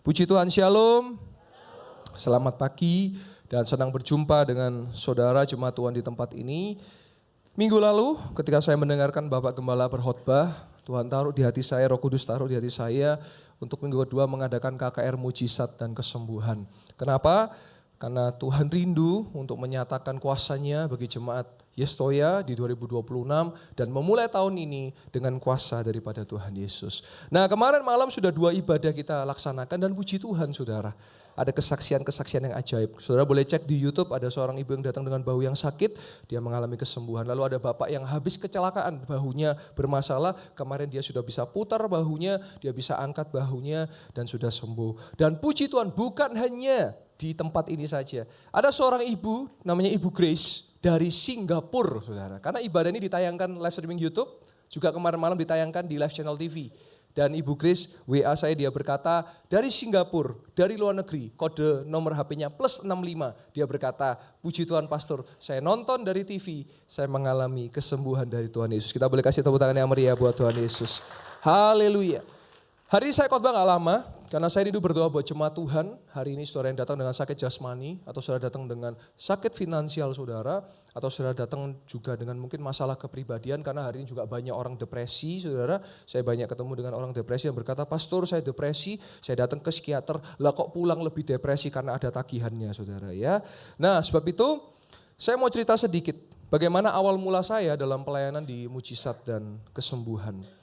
Puji Tuhan, Shalom. Selamat pagi dan senang berjumpa dengan saudara jemaat Tuhan di tempat ini. Minggu lalu ketika saya mendengarkan Bapak Gembala berkhotbah, Tuhan taruh di hati saya, Roh Kudus taruh di hati saya untuk minggu kedua mengadakan KKR Mujizat dan Kesembuhan. Kenapa? Karena Tuhan rindu untuk menyatakan kuasa-Nya bagi jemaat Yestoya di 2026 dan memulai tahun ini dengan kuasa daripada Tuhan Yesus. Nah, kemarin malam sudah 2 ibadah kita laksanakan dan puji Tuhan saudara. Ada kesaksian-kesaksian yang ajaib. Saudara boleh cek di YouTube, ada seorang ibu yang datang dengan bahu yang sakit, dia mengalami kesembuhan. Lalu ada bapak yang habis kecelakaan, bahunya bermasalah, kemarin dia sudah bisa putar bahunya, dia bisa angkat bahunya dan sudah sembuh. Dan puji Tuhan, bukan hanya di tempat ini saja. Ada seorang ibu, namanya Ibu Grace, dari Singapura, saudara. Karena ibadah ini ditayangkan live streaming YouTube, juga kemarin malam ditayangkan di live channel TV. Dan Ibu Grace, WA saya dia berkata, dari Singapura, dari luar negeri, kode nomor HP-nya +65. Dia berkata, puji Tuhan Pastor, saya nonton dari TV, saya mengalami kesembuhan dari Tuhan Yesus. Kita boleh kasih tepuk tangan yang meriah buat Tuhan Yesus. Haleluya. Hari ini saya khotbah gak lama, karena saya rindu berdoa buat jemaat Tuhan. Hari ini saudara yang datang dengan sakit jasmani, atau saudara datang dengan sakit finansial saudara, atau saudara datang juga dengan mungkin masalah kepribadian, karena hari ini juga banyak orang depresi saudara. Saya banyak ketemu dengan orang depresi yang berkata, Pastor saya depresi, saya datang ke psikiater, lah kok pulang lebih depresi karena ada tagihannya saudara ya. Nah sebab itu saya mau cerita sedikit, bagaimana awal mula saya dalam pelayanan di Mujizat dan Kesembuhan.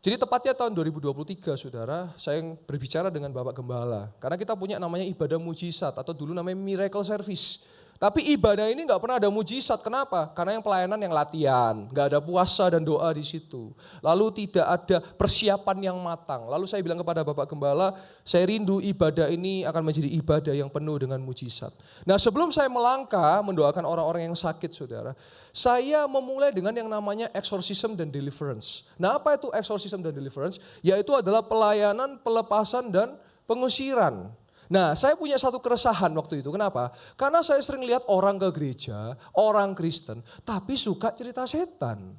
Jadi tepatnya tahun 2023 saudara, saya berbicara dengan Bapak Gembala. Karena kita punya namanya ibadah mujizat atau dulu namanya miracle service. Tapi ibadah ini gak pernah ada mujizat, kenapa? Karena yang pelayanan yang latihan, gak ada puasa dan doa di situ. Lalu tidak ada persiapan yang matang. Lalu saya bilang kepada Bapak Gembala, saya rindu ibadah ini akan menjadi ibadah yang penuh dengan mujizat. Nah sebelum saya melangkah mendoakan orang-orang yang sakit saudara, saya memulai dengan yang namanya exorcism dan deliverance. Nah apa itu exorcism dan deliverance? Yaitu adalah pelayanan, pelepasan dan pengusiran. Nah saya punya satu keresahan waktu itu, kenapa? Karena saya sering lihat orang ke gereja, orang Kristen, tapi suka cerita setan.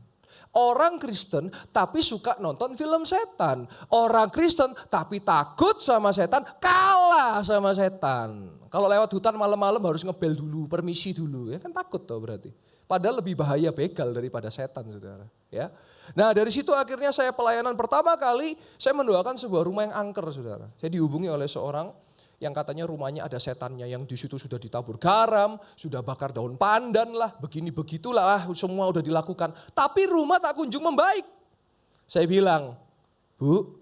Orang Kristen tapi suka nonton film setan. Orang Kristen tapi takut sama setan, kalah sama setan. Kalau lewat hutan malam-malam harus ngebel dulu, permisi dulu, ya kan takut toh berarti. Padahal lebih bahaya begal daripada setan saudara. Ya. Nah dari situ akhirnya saya pelayanan pertama kali, saya mendoakan sebuah rumah yang angker saudara. Saya dihubungi oleh seorang yang katanya rumahnya ada setannya, yang di situ sudah ditabur garam, sudah bakar daun pandan lah, begini begitulah, semua udah dilakukan. Tapi rumah tak kunjung membaik. Saya bilang, Bu,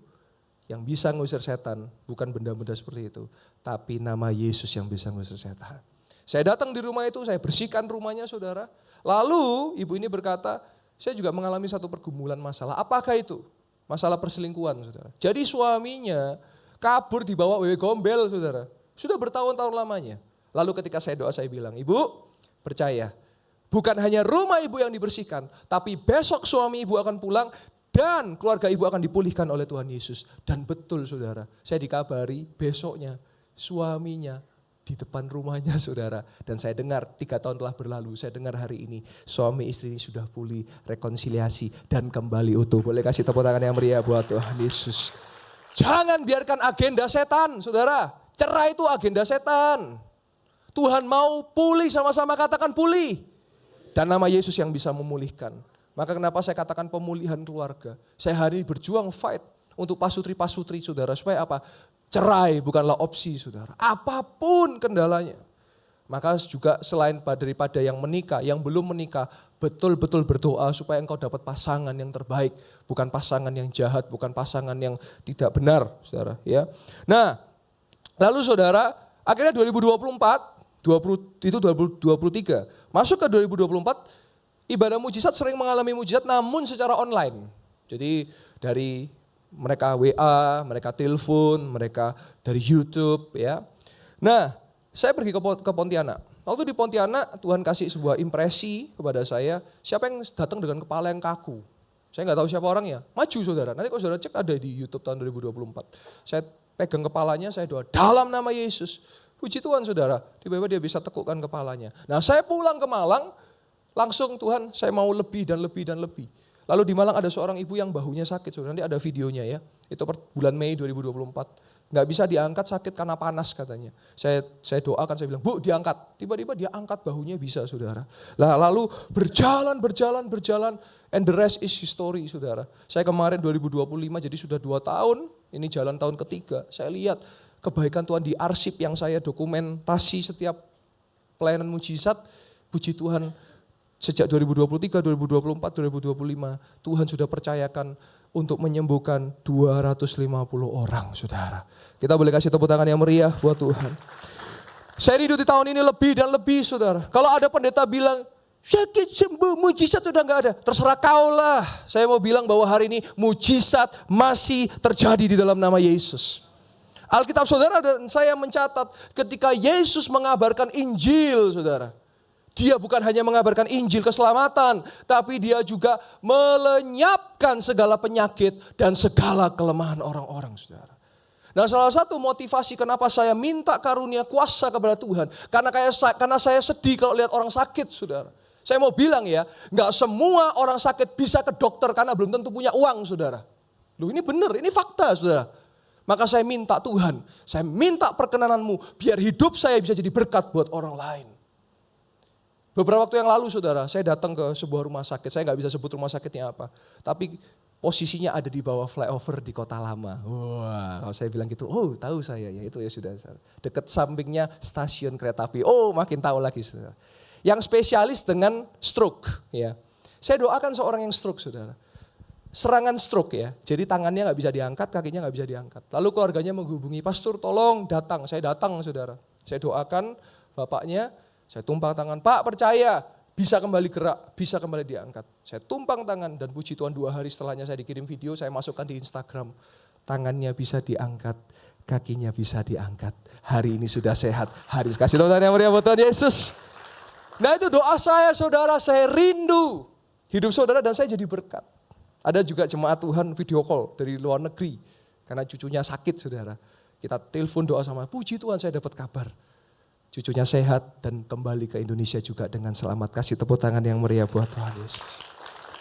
yang bisa ngusir setan bukan benda-benda seperti itu, tapi nama Yesus yang bisa ngusir setan. Saya datang di rumah itu, saya bersihkan rumahnya saudara. Lalu ibu ini berkata, saya juga mengalami satu pergumulan masalah. Apakah itu? Masalah perselingkuhan saudara. Jadi suaminya kabur dibawa wewe gombel saudara. Sudah bertahun-tahun lamanya. Lalu ketika saya doa saya bilang, Ibu percaya, bukan hanya rumah ibu yang dibersihkan, tapi besok suami ibu akan pulang dan keluarga ibu akan dipulihkan oleh Tuhan Yesus. Dan betul saudara, saya dikabari besoknya suaminya di depan rumahnya saudara. Dan saya dengar 3 tahun telah berlalu, saya dengar hari ini suami istri ini sudah pulih, rekonsiliasi dan kembali utuh. Boleh kasih tepuk tangan yang meriah buat Tuhan Yesus. Jangan biarkan agenda setan saudara, cerai itu agenda setan. Tuhan mau pulih, sama-sama katakan pulih. Dan nama Yesus yang bisa memulihkan. Maka kenapa saya katakan pemulihan keluarga. Saya hari ini berjuang fight untuk pasutri-pasutri saudara. Supaya apa? Cerai bukanlah opsi saudara. Apapun kendalanya. Maka juga selain daripada yang menikah, yang belum menikah, betul-betul berdoa supaya engkau dapat pasangan yang terbaik. Bukan pasangan yang jahat, bukan pasangan yang tidak benar saudara. Ya. Nah lalu saudara, akhirnya 2023, masuk ke 2024, ibadah mujizat sering mengalami mujizat namun secara online. Jadi dari mereka WA, mereka telepon, mereka dari YouTube ya. Nah, saya pergi ke Pontianak. Waktu di Pontianak Tuhan kasih sebuah impresi kepada saya, siapa yang datang dengan kepala yang kaku. Saya nggak tahu siapa orangnya, maju saudara. Nanti kalau saudara cek ada di YouTube tahun 2024. Saya pegang kepalanya, saya doa dalam nama Yesus. Puji Tuhan saudara, tiba-tiba dia bisa tekukkan kepalanya. Nah saya pulang ke Malang, langsung Tuhan saya mau lebih dan lebih dan lebih. Lalu di Malang ada seorang ibu yang bahunya sakit, saudara. Nanti ada videonya ya. Itu bulan Mei 2024. Nggak bisa diangkat sakit karena panas katanya. Saya doakan, saya bilang, Bu diangkat. Tiba-tiba dia angkat bahunya bisa saudara. Lalu berjalan, and the rest is history saudara. Saya kemarin 2025 jadi sudah 2 tahun, ini jalan tahun ketiga. Saya lihat kebaikan Tuhan di arsip yang saya dokumentasi setiap pelayanan mujizat. Puji Tuhan sejak 2023, 2024, 2025 Tuhan sudah percayakan untuk menyembuhkan 250 orang saudara. Kita boleh kasih tepuk tangan yang meriah buat Tuhan. Saya rindu di tahun ini lebih dan lebih saudara. Kalau ada pendeta bilang, sakit sembuh, mujizat sudah gak ada. Terserah kaulah. Saya mau bilang bahwa hari ini mujizat masih terjadi di dalam nama Yesus. Alkitab saudara dan saya mencatat ketika Yesus mengabarkan Injil saudara. Dia bukan hanya mengabarkan Injil keselamatan, tapi dia juga melenyapkan segala penyakit dan segala kelemahan orang-orang, saudara. Nah, salah satu motivasi kenapa saya minta karunia kuasa kepada Tuhan, karena saya sedih kalau lihat orang sakit, saudara. Saya mau bilang ya, nggak semua orang sakit bisa ke dokter karena belum tentu punya uang, saudara. Loh, ini benar, ini fakta, saudara. Maka saya minta Tuhan, saya minta perkenananmu, biar hidup saya bisa jadi berkat buat orang lain. Beberapa waktu yang lalu saudara, saya datang ke sebuah rumah sakit, saya nggak bisa sebut rumah sakitnya apa. Tapi posisinya ada di bawah flyover di Kota Lama. Wah, kalau saya bilang gitu, oh tahu saya, ya itu ya sudah. Dekat sampingnya stasiun kereta api, oh makin tahu lagi saudara. Yang spesialis dengan stroke ya. Saya doakan seorang yang stroke saudara. Serangan stroke ya, jadi tangannya nggak bisa diangkat, kakinya nggak bisa diangkat. Lalu keluarganya menghubungi, pastor tolong datang, saya datang saudara. Saya doakan bapaknya, saya tumpang tangan, Pak percaya bisa kembali gerak, bisa kembali diangkat. Saya tumpang tangan dan puji Tuhan 2 hari setelahnya saya dikirim video, saya masukkan di Instagram. Tangannya bisa diangkat, kakinya bisa diangkat. Hari ini sudah sehat, hari kasih tepuk tangan yang meriah buat Tuhan Yesus. Nah itu doa saya saudara, saya rindu hidup saudara dan saya jadi berkat. Ada juga jemaat Tuhan video call dari luar negeri, karena cucunya sakit saudara. Kita telepon doa sama, puji Tuhan saya dapat kabar. Cucunya sehat dan kembali ke Indonesia juga dengan selamat. Kasih tepuk tangan yang meriah buat Tuhan Yesus.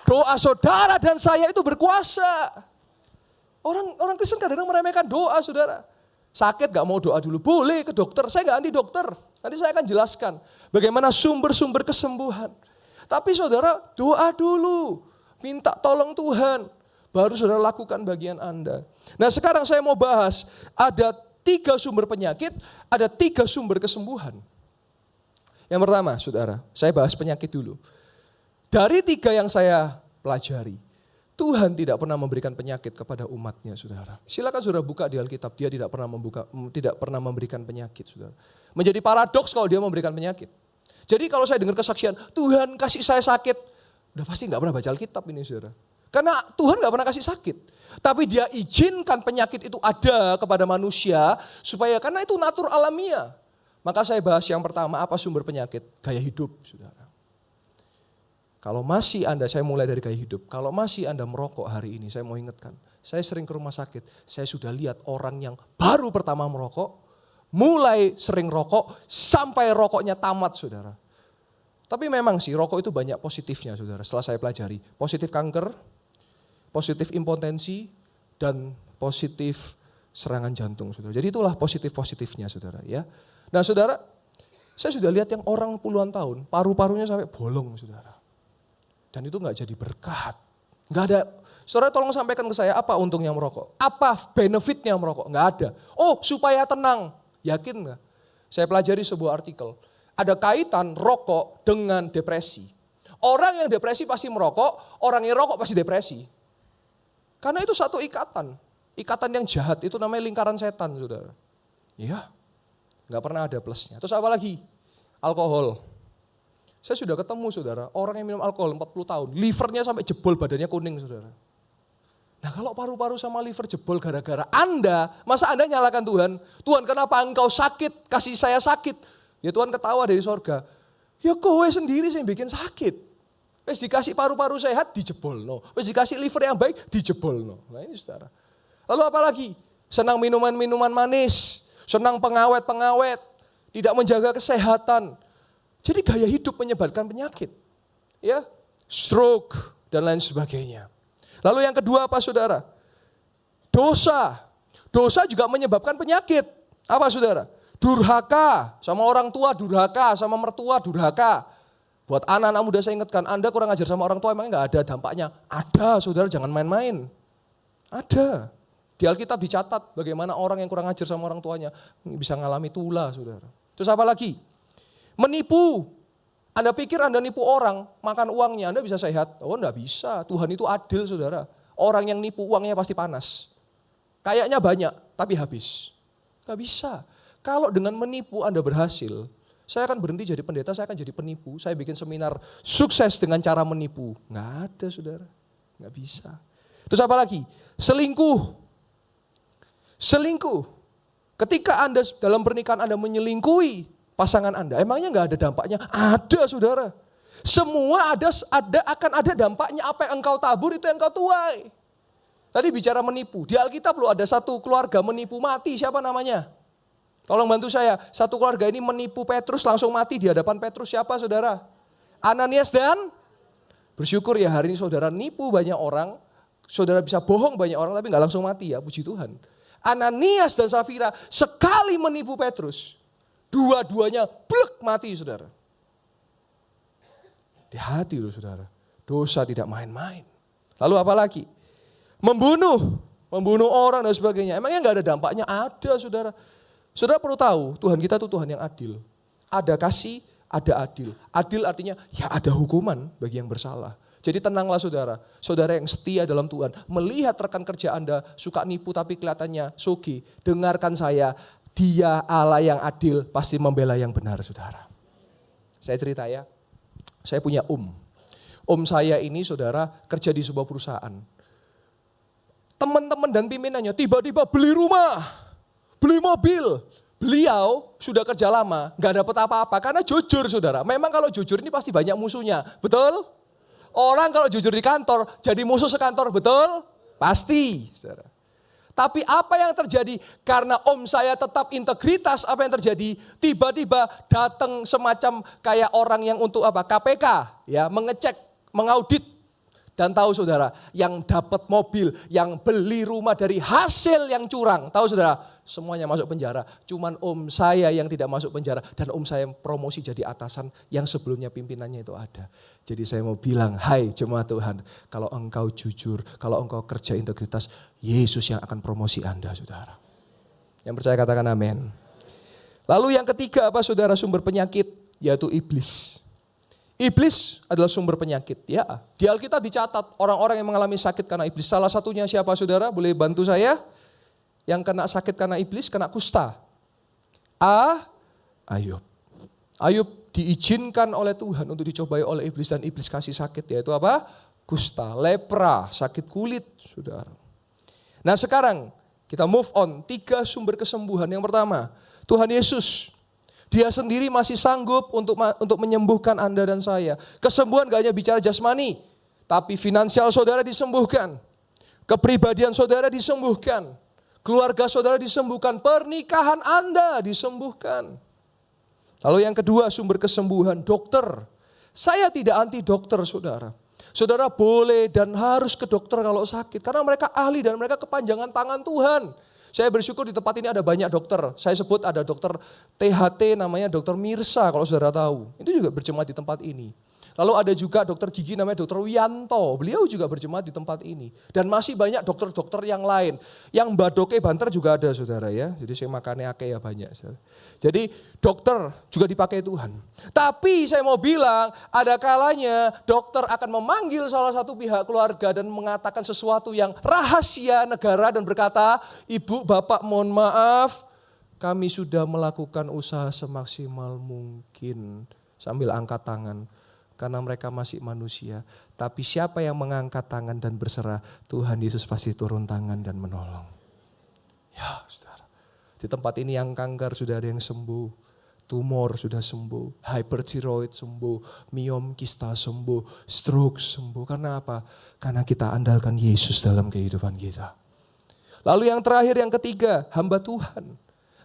Doa saudara dan saya itu berkuasa. Orang Kristen kadang-kadang meremehkan doa saudara. Sakit gak mau doa dulu, boleh ke dokter. Saya gak anti dokter, nanti saya akan jelaskan bagaimana sumber-sumber kesembuhan. Tapi saudara doa dulu, minta tolong Tuhan. Baru saudara lakukan bagian Anda. Nah sekarang saya mau bahas ada 3 sumber penyakit, ada 3 sumber kesembuhan. Yang pertama, saudara, saya bahas penyakit dulu. Dari 3 yang saya pelajari, Tuhan tidak pernah memberikan penyakit kepada umatnya, saudara. Silakan saudara buka di Alkitab, dia tidak pernah memberikan penyakit, saudara. Menjadi paradoks kalau dia memberikan penyakit. Jadi kalau saya dengar kesaksian, Tuhan kasih saya sakit, udah pasti nggak pernah baca Alkitab ini, saudara. Karena Tuhan nggak pernah kasih sakit. Tapi dia izinkan penyakit itu ada kepada manusia supaya karena itu natur alamiah. Maka saya bahas yang pertama, apa sumber penyakit? Gaya hidup, saudara. Kalau masih Anda, saya mulai dari gaya hidup. Kalau masih Anda merokok hari ini, saya mau ingatkan. Saya sering ke rumah sakit, saya sudah lihat orang yang baru pertama merokok, mulai sering rokok, sampai rokoknya tamat, saudara. Tapi memang sih rokok itu banyak positifnya, saudara. Setelah saya pelajari, positif kanker, positif impotensi, dan positif serangan jantung, saudara. Jadi itulah positif-positifnya, saudara. Ya. Nah, saudara, saya sudah lihat yang orang puluhan tahun, paru-parunya sampai bolong, saudara. Dan itu nggak jadi berkat. Nggak ada. Saudara tolong sampaikan ke saya, apa untungnya merokok? Apa benefitnya merokok? Nggak ada. Oh, supaya tenang. Yakin nggak? Saya pelajari sebuah artikel. Ada kaitan rokok dengan depresi. Orang yang depresi pasti merokok, orang yang rokok pasti depresi. Karena itu satu ikatan. Ikatan yang jahat, itu namanya lingkaran setan, saudara. Iya, nggak pernah ada plusnya. Terus apa lagi? Alkohol. Saya sudah ketemu, saudara, orang yang minum alkohol 40 tahun, livernya sampai jebol, badannya kuning, saudara. Nah kalau paru-paru sama liver jebol gara-gara Anda, masa Anda nyalakan Tuhan? Tuhan kenapa engkau sakit, kasih saya sakit? Ya Tuhan ketawa dari sorga. Ya kowe sendiri yang bikin sakit. Wes dikasih paru-paru sehat dijebolno. Wes dikasih liver yang baik dijebolno. Nah ini saudara. Lalu apa lagi? Senang minuman-minuman manis. Senang pengawet-pengawet. Tidak menjaga kesehatan. Jadi gaya hidup menyebarkan penyakit. Ya, stroke dan lain sebagainya. Lalu yang kedua apa saudara? Dosa. Dosa juga menyebabkan penyakit. Apa saudara? Durhaka, sama orang tua durhaka, sama mertua durhaka. Buat anak-anak muda saya ingatkan, Anda kurang ajar sama orang tua emangnya nggak ada dampaknya? Ada saudara, jangan main-main. Ada. Di Alkitab dicatat bagaimana orang yang kurang ajar sama orang tuanya bisa mengalami tula saudara. Terus apa lagi? Menipu. Anda pikir Anda nipu orang, makan uangnya, Anda bisa sehat? Oh enggak bisa, Tuhan itu adil saudara. Orang yang nipu uangnya pasti panas. Kayaknya banyak, tapi habis. Enggak bisa. Kalau dengan menipu Anda berhasil, saya akan berhenti jadi pendeta, saya akan jadi penipu. Saya bikin seminar sukses dengan cara menipu. Enggak ada saudara, enggak bisa. Terus apa lagi? Selingkuh. Selingkuh. Ketika Anda dalam pernikahan Anda menyelingkuhi pasangan Anda, emangnya enggak ada dampaknya? Ada saudara. Semua akan ada dampaknya. Apa yang engkau tabur itu yang engkau tuai. Tadi bicara menipu. Di Alkitab loh ada satu keluarga menipu mati. Siapa namanya? Tolong bantu saya. Satu keluarga ini menipu Petrus langsung mati di hadapan Petrus. Siapa saudara? Ananias dan bersyukur ya hari ini saudara nipu banyak orang. Saudara bisa bohong banyak orang tapi gak langsung mati ya. Puji Tuhan. Ananias dan Safira sekali menipu Petrus. Dua-duanya blek mati saudara. Hati-hati loh saudara. Dosa tidak main-main. Lalu apa lagi? Membunuh orang dan sebagainya. Emangnya gak ada dampaknya? Ada saudara. Saudara perlu tahu Tuhan kita itu Tuhan yang adil. Ada kasih, ada adil. Adil artinya ya ada hukuman bagi yang bersalah. Jadi tenanglah saudara. Saudara yang setia dalam Tuhan. Melihat rekan kerja Anda suka nipu tapi kelihatannya sugi. Dengarkan saya. Dia Allah yang adil pasti membela yang benar saudara. Saya cerita ya. Saya punya Om saya ini saudara kerja di sebuah perusahaan. Teman-teman dan pimpinannya tiba-tiba beli rumah, beli mobil. Beliau sudah kerja lama, gak dapat apa-apa karena jujur saudara. Memang kalau jujur ini pasti banyak musuhnya, betul? Orang kalau jujur di kantor jadi musuh sekantor, betul? Pasti saudara. Tapi apa yang terjadi karena om saya tetap integritas, apa yang terjadi? Tiba-tiba datang semacam kayak orang yang untuk apa? KPK ya, mengecek, mengaudit. Dan tahu saudara, yang dapat mobil, yang beli rumah dari hasil yang curang. Tahu saudara, semuanya masuk penjara. Cuman om saya yang tidak masuk penjara. Dan om saya promosi jadi atasan yang sebelumnya pimpinannya itu ada. Jadi saya mau bilang, hai jemaat Tuhan. Kalau engkau jujur, kalau engkau kerja integritas, Yesus yang akan promosi Anda saudara. Yang percaya katakan amin. Lalu yang ketiga apa saudara sumber penyakit? Yaitu iblis. Iblis adalah sumber penyakit. Ya, di Alkitab dicatat orang-orang yang mengalami sakit karena iblis. Salah satunya siapa saudara? Boleh bantu saya? Yang kena sakit karena iblis, kena kusta. Ayub. Ayub diizinkan oleh Tuhan untuk dicobai oleh iblis dan iblis kasih sakit. Yaitu apa? Kusta, lepra, sakit kulit saudara. Nah sekarang kita move on. 3 sumber kesembuhan. Yang pertama, Tuhan Yesus. Dia sendiri masih sanggup untuk menyembuhkan Anda dan saya. Kesembuhan gak hanya bicara jasmani, tapi finansial saudara disembuhkan. Kepribadian saudara disembuhkan. Keluarga saudara disembuhkan. Pernikahan Anda disembuhkan. Lalu yang kedua sumber kesembuhan, dokter. Saya tidak anti dokter saudara. Saudara boleh dan harus ke dokter kalau sakit. Karena mereka ahli dan mereka kepanjangan tangan Tuhan. Saya bersyukur di tempat ini ada banyak dokter. Saya sebut ada dokter THT namanya dokter Mirsa kalau saudara tahu. Itu juga berjemaat di tempat ini. Lalu ada juga dokter gigi namanya dokter Wianto. Beliau juga berjemaat di tempat ini. Dan masih banyak dokter-dokter yang lain. Yang badoke banter juga ada saudara ya. Jadi saya makannya ake ya banyak. Saudara. Jadi dokter juga dipakai Tuhan. Tapi saya mau bilang ada kalanya dokter akan memanggil salah satu pihak keluarga dan mengatakan sesuatu yang rahasia negara dan berkata, ibu, bapak mohon maaf, kami sudah melakukan usaha semaksimal mungkin. Sambil angkat tangan. Karena mereka masih manusia. Tapi siapa yang mengangkat tangan dan berserah, Tuhan Yesus pasti turun tangan dan menolong. Ya saudara. Di tempat ini yang kanker sudah ada yang sembuh. Tumor sudah sembuh. Hyperthyroid sembuh. Miom kista sembuh. Stroke sembuh. Karena apa? Karena kita andalkan Yesus dalam kehidupan kita. Lalu yang terakhir, yang ketiga, hamba Tuhan.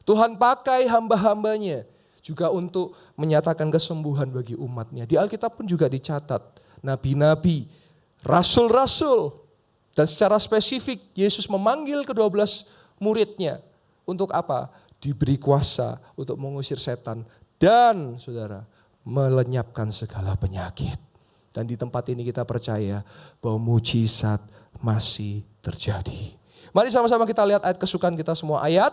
Tuhan pakai hamba-hambanya juga untuk menyatakan kesembuhan bagi umatnya. Di Alkitab pun juga dicatat nabi-nabi, rasul-rasul. Dan secara spesifik Yesus memanggil ke-12 muridnya. Untuk apa? Diberi kuasa untuk mengusir setan dan saudara melenyapkan segala penyakit. Dan di tempat ini kita percaya bahwa mujizat masih terjadi. Mari sama-sama kita lihat ayat kesukaan kita semua, ayat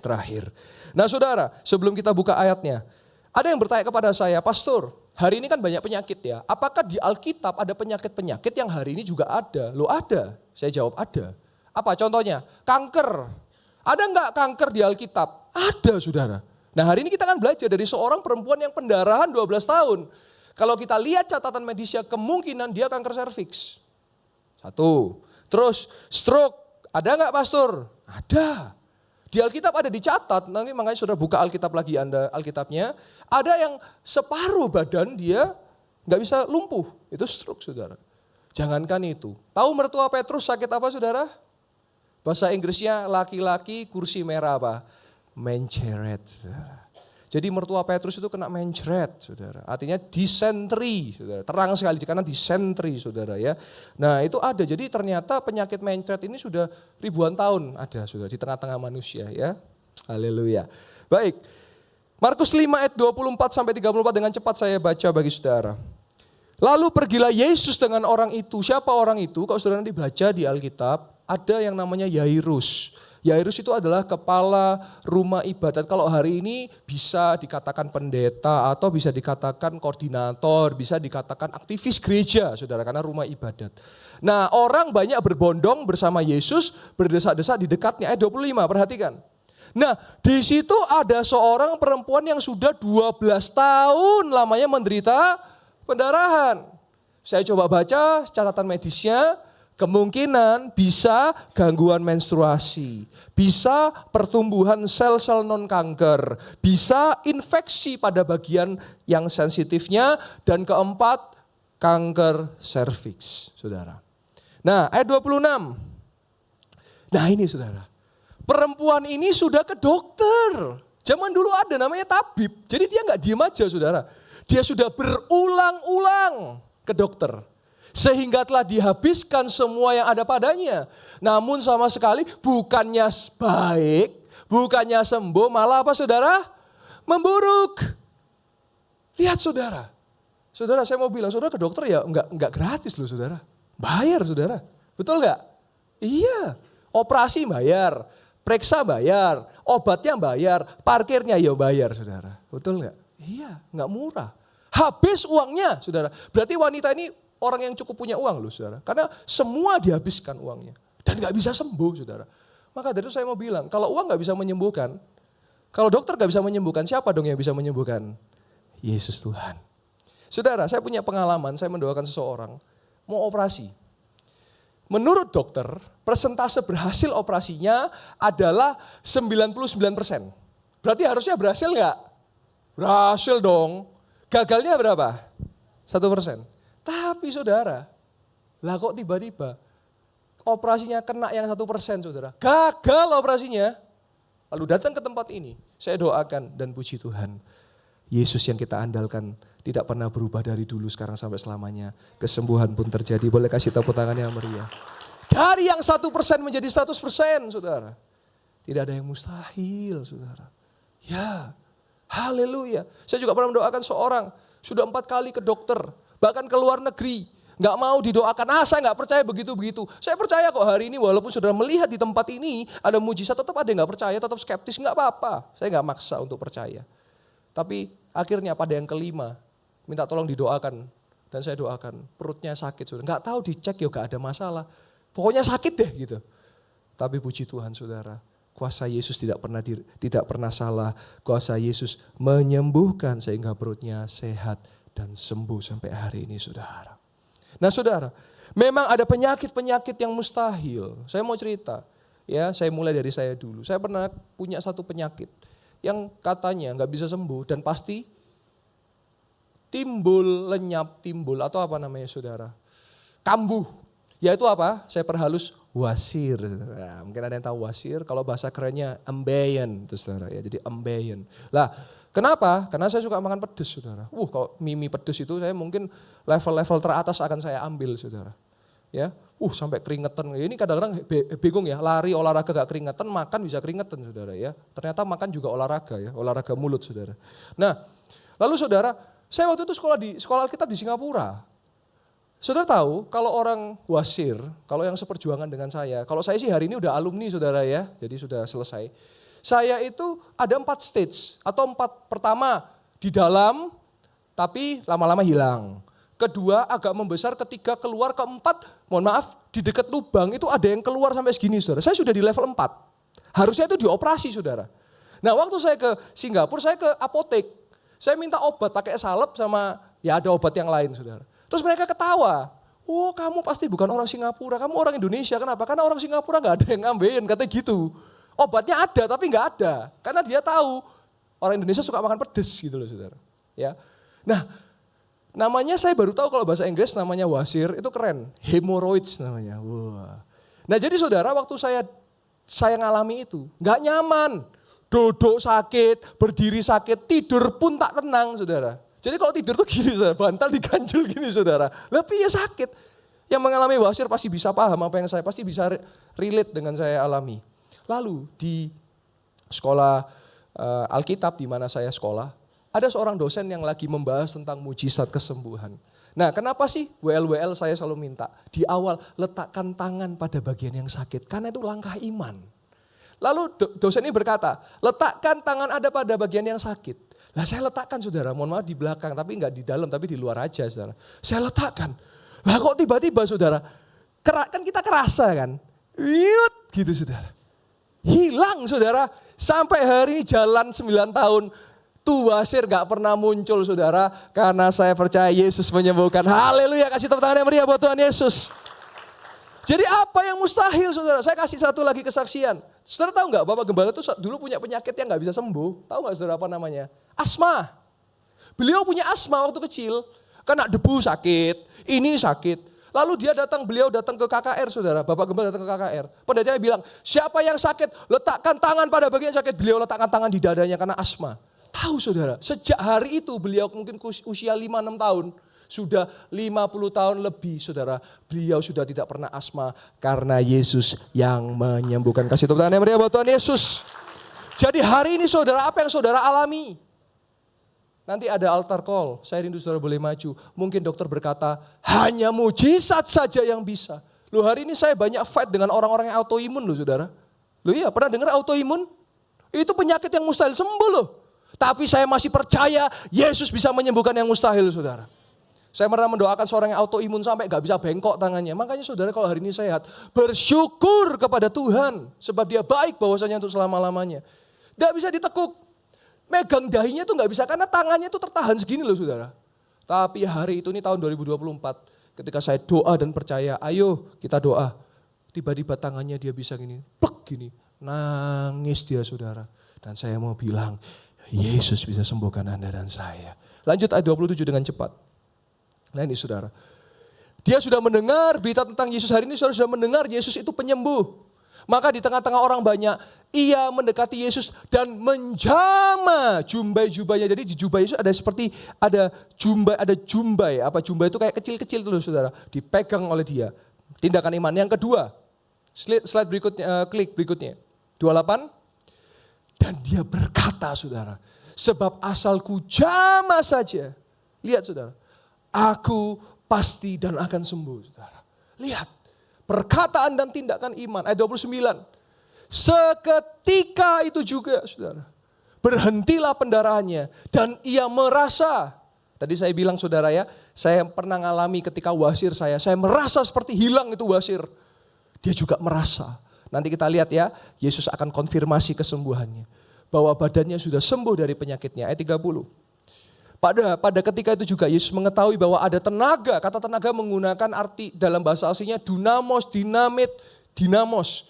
terakhir. Nah saudara, sebelum kita buka ayatnya, ada yang bertanya kepada saya, Pastor, hari ini kan banyak penyakit ya, apakah di Alkitab ada penyakit-penyakit yang hari ini juga ada? Loh ada, saya jawab ada. Apa contohnya? Kanker. Ada enggak kanker di Alkitab? Ada saudara. Nah hari ini kita akan belajar dari seorang perempuan yang pendarahan 12 tahun. Kalau kita lihat catatan medisnya, kemungkinan dia kanker serviks. Satu. Terus stroke, ada enggak Pastor? Ada. Di Alkitab ada dicatat, nanti makanya saudara buka Alkitab lagi Anda, Alkitabnya. Ada yang separuh badan dia nggak bisa lumpuh, itu stroke saudara. Jangankan itu. Tahu mertua Petrus sakit apa saudara? Bahasa Inggrisnya laki-laki kursi merah apa? Menceret saudara. Jadi mertua Petrus itu kena mencret, saudara. Artinya disentri, saudara. Terang sekali karena disentri, saudara ya. Nah itu ada, jadi ternyata penyakit mencret ini sudah ribuan tahun ada, saudara, di tengah-tengah manusia ya. Haleluya. Baik, Markus 5 ayat 24-34 dengan cepat saya baca bagi saudara. Lalu pergilah Yesus dengan orang itu. Siapa orang itu? Kalau saudara nanti baca di Alkitab, ada yang namanya Yairus. Yairus itu adalah kepala rumah ibadat. Kalau hari ini bisa dikatakan pendeta atau bisa dikatakan koordinator, bisa dikatakan aktivis gereja, saudara, karena rumah ibadat. Nah orang banyak berbondong bersama Yesus, berdesak-desak di dekatnya. Ayat 25, perhatikan. Nah di situ ada seorang perempuan yang sudah 12 tahun lamanya menderita pendarahan. Saya coba baca catatan medisnya. Kemungkinan bisa gangguan menstruasi, bisa pertumbuhan sel-sel non-kanker, bisa infeksi pada bagian yang sensitifnya, dan keempat, kanker serviks, saudara. Nah, ayat 26. Nah ini saudara, perempuan ini sudah ke dokter. Zaman dulu ada namanya tabib, jadi dia nggak diem aja saudara. Dia sudah berulang-ulang ke dokter. Sehingga telah dihabiskan semua yang ada padanya. Namun sama sekali bukannya baik, bukannya sembuh, malah apa saudara? Memburuk. Lihat saudara. Saudara saya mau bilang, saudara ke dokter ya enggak gratis loh saudara. Bayar saudara. Betul enggak? Iya. Operasi bayar, periksa bayar, obatnya bayar, parkirnya ya bayar saudara. Betul enggak? Iya, enggak murah. Habis uangnya saudara. Berarti wanita ini orang yang cukup punya uang loh saudara. Karena semua dihabiskan uangnya. Dan gak bisa sembuh saudara. Maka dari itu saya mau bilang, kalau uang gak bisa menyembuhkan, kalau dokter gak bisa menyembuhkan, siapa dong yang bisa menyembuhkan? Yesus Tuhan. Saudara, saya punya pengalaman, saya mendoakan seseorang, mau operasi. Menurut dokter, persentase berhasil operasinya adalah 99%. Berarti harusnya berhasil gak? Berhasil dong. Gagalnya berapa? 1%. Tapi saudara, lah kok tiba-tiba operasinya kena yang 1% saudara. Gagal operasinya. Lalu datang ke tempat ini, saya doakan dan puji Tuhan. Yesus yang kita andalkan tidak pernah berubah dari dulu sekarang sampai selamanya. Kesembuhan pun terjadi. Boleh kasih tepuk tangan yang meriah. Dari yang 1% menjadi 100% saudara. Tidak ada yang mustahil saudara. Ya, haleluya. Saya juga pernah mendoakan seorang, sudah 4 kali ke dokter. Bahkan ke luar negeri, gak mau didoakan, saya gak percaya begitu-begitu. Saya percaya kok hari ini walaupun saudara melihat di tempat ini ada mujizat, tetap ada yang gak percaya, tetap skeptis, gak apa-apa. Saya gak maksa untuk percaya. Tapi akhirnya pada yang kelima, minta tolong didoakan. Dan saya doakan, perutnya sakit saudara. Gak tahu dicek ya gak ada masalah. Pokoknya sakit deh gitu. Tapi puji Tuhan saudara, kuasa Yesus tidak pernah salah. Kuasa Yesus menyembuhkan sehingga perutnya sehat dan sembuh sampai hari ini saudara. Nah saudara, memang ada penyakit-penyakit yang mustahil. Saya mau cerita, ya saya mulai dari saya dulu. Saya pernah punya satu penyakit yang katanya nggak bisa sembuh dan pasti timbul, lenyap, timbul atau apa namanya saudara? Kambuh. Yaitu apa? Saya perhalus wasir. Nah, mungkin ada yang tahu wasir, kalau bahasa kerennya ambeien, itu saudara ya. Jadi ambeien. Lah, kenapa? Karena saya suka makan pedes saudara. Kalau mie pedes itu saya mungkin level-level teratas akan saya ambil saudara. Ya, Sampai keringetan. Ini kadang-kadang bingung ya, lari olahraga gak keringetan, makan bisa keringetan saudara ya. Ternyata makan juga olahraga ya, olahraga mulut saudara. Nah, lalu saudara, saya waktu itu sekolah di sekolah Alkitab di Singapura. Saudara tahu kalau orang wasir, kalau yang seperjuangan dengan saya, kalau saya sih hari ini udah alumni saudara ya, jadi sudah selesai. Saya itu ada 4 stage atau 4 pertama di dalam tapi lama-lama hilang. Kedua agak membesar, ketiga keluar, keempat mohon maaf di dekat lubang itu ada yang keluar sampai segini saudara. Saya sudah di level 4, harusnya itu dioperasi saudara. Nah waktu saya ke Singapura saya ke apotek, saya minta obat pakai salep sama ya ada obat yang lain saudara. Terus mereka ketawa, kamu pasti bukan orang Singapura, kamu orang Indonesia, kenapa? Karena orang Singapura gak ada yang ngambilin, katanya gitu. Obatnya ada tapi gak ada, karena dia tahu orang Indonesia suka makan pedes gitu loh saudara. Ya, nah namanya saya baru tahu kalau bahasa Inggris namanya wasir itu keren, hemorrhoids namanya. Wah. Nah jadi saudara waktu saya ngalami itu nggak nyaman, duduk sakit, berdiri sakit, tidur pun tak tenang saudara. Jadi kalau tidur tuh gini saudara, bantal diganjel gini saudara, tapi ya sakit. Yang mengalami wasir pasti bisa paham apa yang saya pasti bisa relate dengan saya alami. Lalu di sekolah Alkitab di mana saya sekolah, ada seorang dosen yang lagi membahas tentang mujizat kesembuhan. Nah kenapa sih WL saya selalu minta di awal letakkan tangan pada bagian yang sakit. Karena itu langkah iman. Lalu dosen ini berkata letakkan tangan ada pada bagian yang sakit. Lah saya letakkan saudara, mohon maaf di belakang tapi enggak di dalam tapi di luar aja saudara. Saya letakkan. Lah kok tiba-tiba saudara, kan kita kerasa kan. Yut gitu saudara. Hilang saudara, sampai hari ini jalan 9 tahun. Tuh wasir gak pernah muncul saudara, karena saya percaya Yesus menyembuhkan. Haleluya, kasih tepuk tangan yang meriah buat Tuhan Yesus. Jadi apa yang mustahil saudara? Saya kasih satu lagi kesaksian. Saudara tahu gak Bapak Gembala itu dulu punya penyakit yang gak bisa sembuh. Tahu gak saudara apa namanya? Asma. Beliau punya asma waktu kecil, kena debu sakit, ini sakit. Lalu beliau datang ke KKR saudara, Bapak Gembala datang ke KKR. Pendetanya bilang, siapa yang sakit letakkan tangan pada bagian sakit. Beliau letakkan tangan di dadanya karena asma. Tahu saudara, sejak hari itu beliau mungkin usia 5-6 tahun, sudah 50 tahun lebih saudara, beliau sudah tidak pernah asma karena Yesus yang menyembuhkan. Kasih tepuk tangan yang meriah buat Tuhan Yesus. Jadi hari ini saudara, apa yang saudara alami? Nanti ada altar call, saya rindu saudara boleh maju. Mungkin dokter berkata, hanya mujizat saja yang bisa. Loh hari ini saya banyak fight dengan orang-orang yang autoimun loh saudara. Loh iya, pernah dengar autoimun? Itu penyakit yang mustahil sembuh loh. Tapi saya masih percaya Yesus bisa menyembuhkan yang mustahil saudara. Saya pernah mendoakan seorang yang autoimun sampai gak bisa bengkok tangannya. Makanya saudara kalau hari ini sehat, bersyukur kepada Tuhan. Sebab dia baik bahwasanya untuk selama-lamanya. Gak bisa ditekuk. Megang dahinya tuh gak bisa karena tangannya tuh tertahan segini loh saudara. Tapi hari itu ini tahun 2024. Ketika saya doa dan percaya, ayo kita doa. Tiba-tiba tangannya dia bisa gini, plek gini. Nangis dia saudara. Dan saya mau bilang, Yesus bisa sembuhkan Anda dan saya. Lanjut ayat 27 dengan cepat. Nah ini saudara. Dia sudah mendengar berita tentang Yesus hari ini, saudara sudah mendengar Yesus itu penyembuh. Maka di tengah-tengah orang banyak, ia mendekati Yesus dan menjamah jubah-jubahnya. Jadi di jubah Yesus ada seperti ada jumbai. Apa jumbai itu kayak kecil-kecil tuh saudara. Dipegang oleh dia. Tindakan iman. Yang kedua, slide berikutnya, klik berikutnya. 28. Dan dia berkata saudara, sebab asalku jamah saja. Lihat saudara, aku pasti dan akan sembuh saudara. Lihat, perkataan dan tindakan iman. Ayat 29. Seketika itu juga saudara, berhentilah pendarahannya dan ia merasa. Tadi saya bilang saudara ya, saya pernah ngalami ketika wasir saya merasa seperti hilang itu wasir. Dia juga merasa. Nanti kita lihat ya, Yesus akan konfirmasi kesembuhannya. Bahwa badannya sudah sembuh dari penyakitnya. Ayat 30. Pada ketika itu juga Yesus mengetahui bahwa ada tenaga. Kata tenaga menggunakan arti dalam bahasa aslinya dunamos, dinamit, dinamos.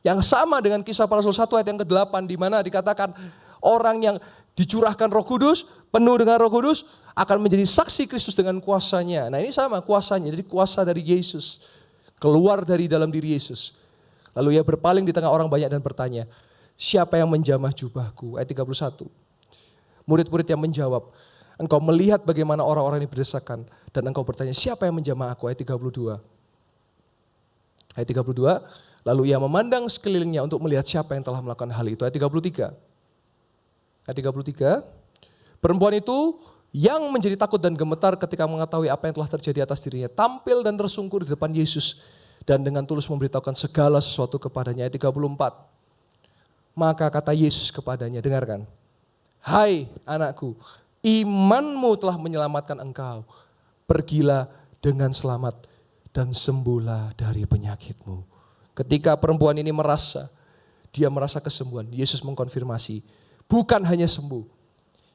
Yang sama dengan kisah para rasul 1 ayat yang ke-8. Di mana dikatakan orang yang dicurahkan Roh Kudus, penuh dengan Roh Kudus, akan menjadi saksi Kristus dengan kuasanya. Nah ini sama kuasanya, jadi kuasa dari Yesus. Keluar dari dalam diri Yesus. Lalu ia berpaling di tengah orang banyak dan bertanya, siapa yang menjamah jubahku? Ayat 31. Murid-murid yang menjawab, engkau melihat bagaimana orang-orang ini berdesakan dan engkau bertanya, siapa yang menjamah aku? Ayat 32. Ayat 32, lalu ia memandang sekelilingnya untuk melihat siapa yang telah melakukan hal itu. Ayat 33. Ayat 33, perempuan itu yang menjadi takut dan gemetar ketika mengetahui apa yang telah terjadi atas dirinya, tampil dan tersungkur di depan Yesus dan dengan tulus memberitahukan segala sesuatu kepadanya. Ayat 34, maka kata Yesus kepadanya, dengarkan, hai anakku, imanmu telah menyelamatkan engkau, pergilah dengan selamat dan sembuhlah dari penyakitmu. Ketika perempuan ini dia merasa kesembuhan, Yesus mengkonfirmasi, bukan hanya sembuh.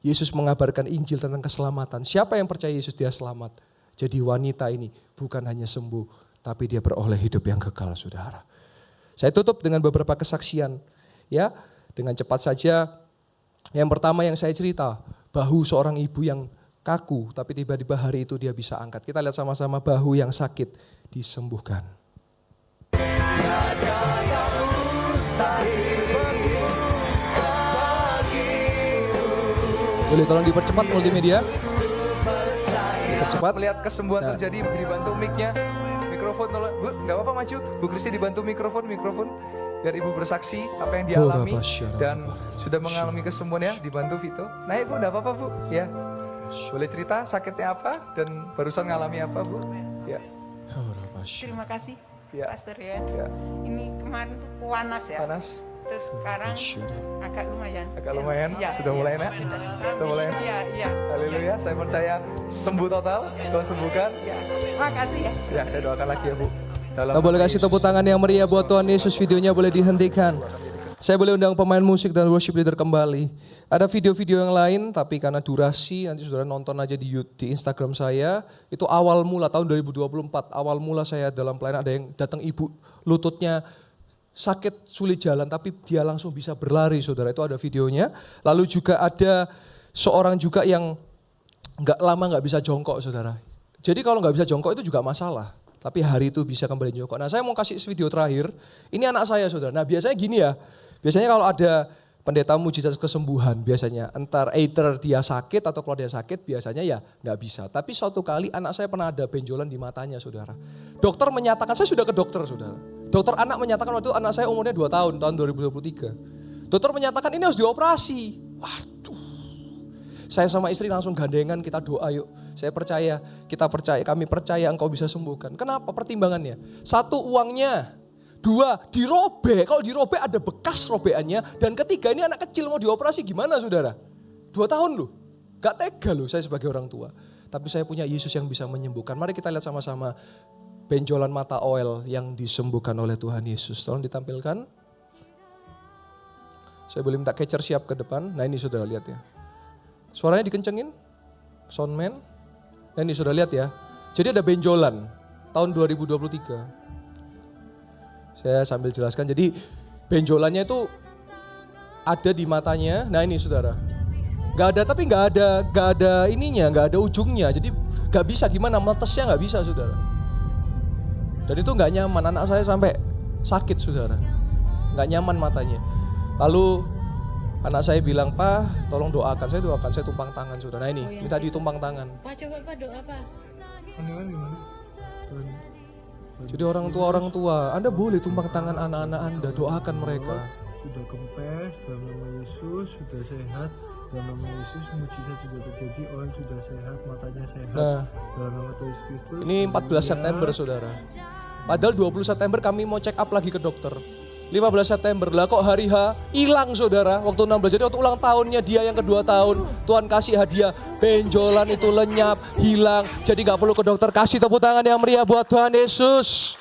Yesus mengabarkan Injil tentang keselamatan. Siapa yang percaya Yesus dia selamat. Jadi wanita ini bukan hanya sembuh, tapi dia beroleh hidup yang kekal, saudara. Saya tutup dengan beberapa kesaksian. Ya, dengan cepat saja. Yang pertama yang saya cerita, bahu seorang ibu yang kaku, tapi tiba-tiba hari itu dia bisa angkat. Kita lihat sama-sama bahu yang sakit disembuhkan. Boleh tolong dipercepat multimedia? Dipercepat. Melihat kesembuhan terjadi, dibantu mic-nya. Mikrofon tolong. Bu, enggak apa-apa maju. Bu Kristi dibantu mikrofon. Biar ibu bersaksi apa yang dialami dan sudah mengalami kesembuhan ya, dibantu Vito. Nah ibu enggak apa-apa bu, ya. Boleh cerita sakitnya apa dan barusan ngalami apa bu? Ya. Terima kasih ya. Pastor ya. Ini kemarin tuh panas ya. Panas. Terus sekarang agak lumayan. Agak lumayan, ya, sudah mulai enak? Sudah mulai enak? Iya. Haleluya, saya percaya sembuh total, Tuhan sembuhkan. Ya. Terima kasih ya. Ya, saya doakan lagi ya bu. Kita boleh kasih tepuk tangan yang meriah buat Tuhan Yesus, videonya boleh dihentikan. Saya boleh undang pemain musik dan worship leader kembali. Ada video-video yang lain, tapi karena durasi, nanti saudara nonton aja di Instagram saya. Itu awal mula, tahun 2024, awal mula saya dalam pelayanan, ada yang datang ibu, lututnya sakit, sulit jalan, tapi dia langsung bisa berlari, saudara. Itu ada videonya. Lalu juga ada seorang juga yang nggak bisa jongkok, saudara. Jadi kalau nggak bisa jongkok itu juga masalah. Tapi hari itu bisa kembali jongkok. Nah saya mau kasih video terakhir, ini anak saya saudara. Nah biasanya gini ya, biasanya kalau ada pendeta mujizat kesembuhan, biasanya either dia sakit atau kalau dia sakit biasanya ya nggak bisa. Tapi suatu kali anak saya pernah ada benjolan di matanya saudara. Dokter menyatakan, saya sudah ke dokter saudara. Dokter anak menyatakan waktu itu anak saya umurnya 2 tahun, tahun 2023. Dokter menyatakan ini harus dioperasi. Waduh. Saya sama istri langsung gandengan, kita doa yuk. Saya percaya, kami percaya engkau bisa sembuhkan. Kenapa pertimbangannya? 1, uangnya. 2, dirobek. Kalau dirobek ada bekas robekannya. Dan 3, ini anak kecil mau dioperasi gimana saudara? 2 tahun loh. Gak tega loh saya sebagai orang tua. Tapi saya punya Yesus yang bisa menyembuhkan. Mari kita lihat sama-sama benjolan mata oil yang disembuhkan oleh Tuhan Yesus. Tolong ditampilkan. Saya boleh minta catcher siap ke depan. Nah ini saudara lihat ya. Suaranya dikencengin, soundman. Nah ini sudah lihat ya. Jadi ada benjolan tahun 2023. Saya sambil jelaskan. Jadi benjolannya itu ada di matanya. Nah ini saudara. Gak ada ininya, gak ada ujungnya. Jadi gak bisa gimana, metesnya gak bisa saudara. Dan itu gak nyaman, anak saya sampai sakit saudara. Gak nyaman matanya. Lalu anak saya bilang, Pak tolong doakan, saya tumpang tangan saudara. Nah ini, minta ditumpang tangan. Pak coba Pak doa Pak. Jadi orang tua, Anda boleh tumpang tangan anak-anak Anda, doakan mereka. Sudah kempes, dalam nama Yesus sudah sehat, dalam nama Yesus mujizat sudah terjadi, orang sudah sehat, matanya sehat, dalam nama Tuhan Yesus Kristus. Ini 14 September saudara. Padahal 20 September kami mau check up lagi ke dokter. 15 September, lah kok hari H hilang saudara, waktu 16, jadi waktu ulang tahunnya dia yang kedua tahun, Tuhan kasih hadiah, benjolan itu lenyap, hilang, jadi gak perlu ke dokter, kasih tepuk tangan yang meriah buat Tuhan Yesus.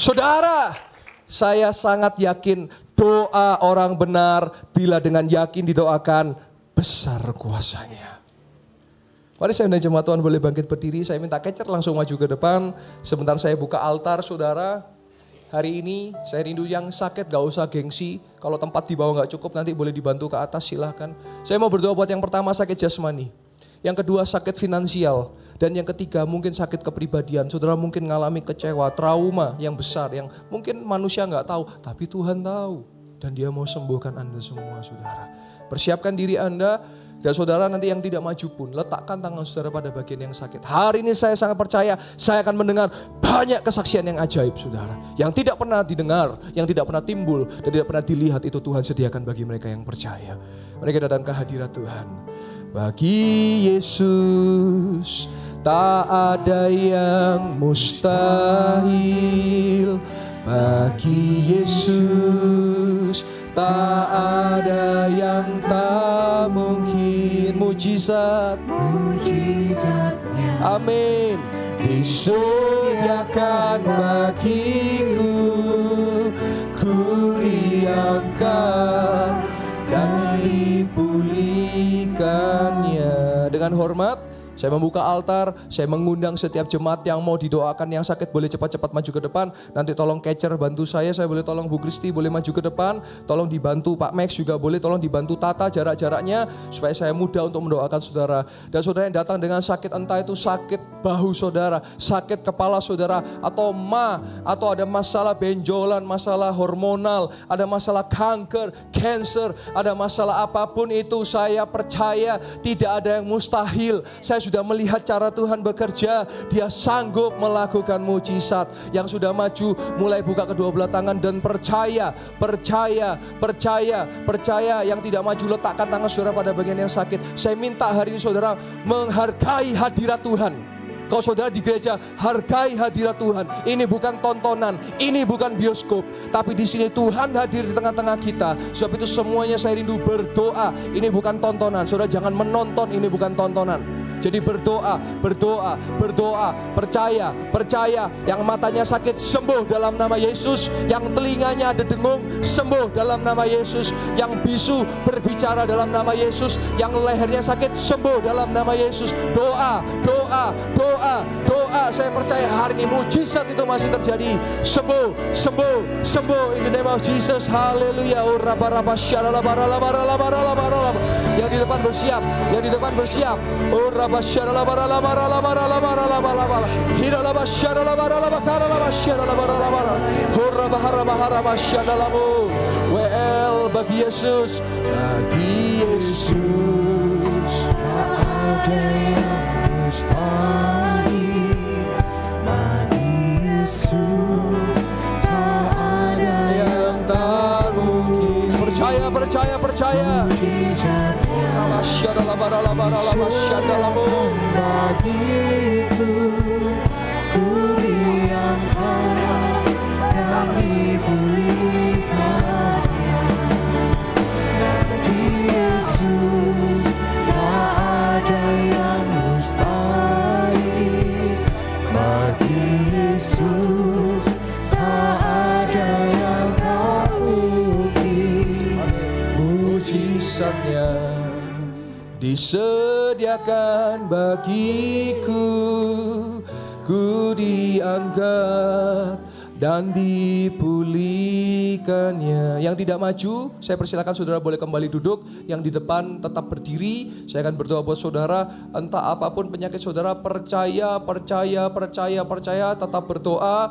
Saudara, saya sangat yakin doa orang benar, bila dengan yakin didoakan, besar kuasanya. Mari saya undang jemaat Tuhan boleh bangkit berdiri, saya minta catcher langsung maju ke depan, sebentar saya buka altar saudara. Hari ini saya rindu yang sakit gak usah gengsi. Kalau tempat di bawah gak cukup nanti boleh dibantu ke atas silahkan. Saya mau berdoa buat yang pertama sakit jasmani. Yang kedua sakit finansial. Dan yang ketiga mungkin sakit kepribadian. Saudara mungkin mengalami kecewa, trauma yang besar. Yang mungkin manusia gak tahu. Tapi Tuhan tahu. Dan dia mau sembuhkan Anda semua saudara. Persiapkan diri Anda. Dan saudara nanti yang tidak maju pun, letakkan tangan saudara pada bagian yang sakit. Hari ini saya sangat percaya, saya akan mendengar banyak kesaksian yang ajaib saudara. Yang tidak pernah didengar, yang tidak pernah timbul, dan tidak pernah dilihat, itu Tuhan sediakan bagi mereka yang percaya. Mereka datang ke hadirat Tuhan. Bagi Yesus tak ada yang mustahil. Bagi Yesus tak ada yang tak mungkin. Mujizatnya, amin, disediakan bagiku. Ku diangkat dan dipulihkannya. Dengan hormat saya membuka altar, saya mengundang setiap jemaat yang mau didoakan, yang sakit boleh cepat-cepat maju ke depan. Nanti tolong catcher bantu saya boleh tolong Bu Kristi boleh maju ke depan. Tolong dibantu Pak Max juga boleh, tolong dibantu tata jarak-jaraknya supaya saya mudah untuk mendoakan saudara. Dan saudara yang datang dengan sakit, entah itu sakit bahu saudara, sakit kepala saudara, atau atau ada masalah benjolan, masalah hormonal, ada masalah kanker, cancer, ada masalah apapun itu, saya percaya tidak ada yang mustahil. Saya sudah melihat cara Tuhan bekerja. Dia sanggup melakukan mujizat. Yang sudah maju mulai buka kedua belah tangan dan percaya. Yang tidak maju letakkan tangan saudara pada bagian yang sakit. Saya minta hari ini saudara menghargai hadirat Tuhan. Kalau saudara di gereja, hargai hadirat Tuhan. Ini bukan tontonan, ini bukan bioskop, tapi di sini Tuhan hadir di tengah-tengah kita. Sebab itu semuanya saya rindu berdoa. Ini bukan tontonan. Saudara jangan menonton, ini bukan tontonan. Jadi berdoa, percaya. Yang matanya sakit sembuh dalam nama Yesus. Yang telinganya ada dengung sembuh dalam nama Yesus. Yang bisu berbicara dalam nama Yesus. Yang lehernya sakit sembuh dalam nama Yesus. Doa. Saya percaya hari ini mujizat itu masih terjadi. Sembuh. In the name of Jesus. Haleluya. Yang di depan bersiap. Well, bagi Yesus tak ada yang mustahil. Bagi Yesus tak ada yang tak mungkin. Percaya. Bagiku, ku diangkat dan dipulihkannya. Bagi Yesus tak ada yang mustahil. Bagi Yesus tak ada yang tak mungkin. Mujizatnya disediakan bagiku, ku diangkat dan dipulihkannya. Yang tidak maju, saya persilakan saudara boleh kembali duduk. Yang di depan tetap berdiri. Saya akan berdoa buat saudara. Entah apapun penyakit saudara, percaya. Tetap berdoa.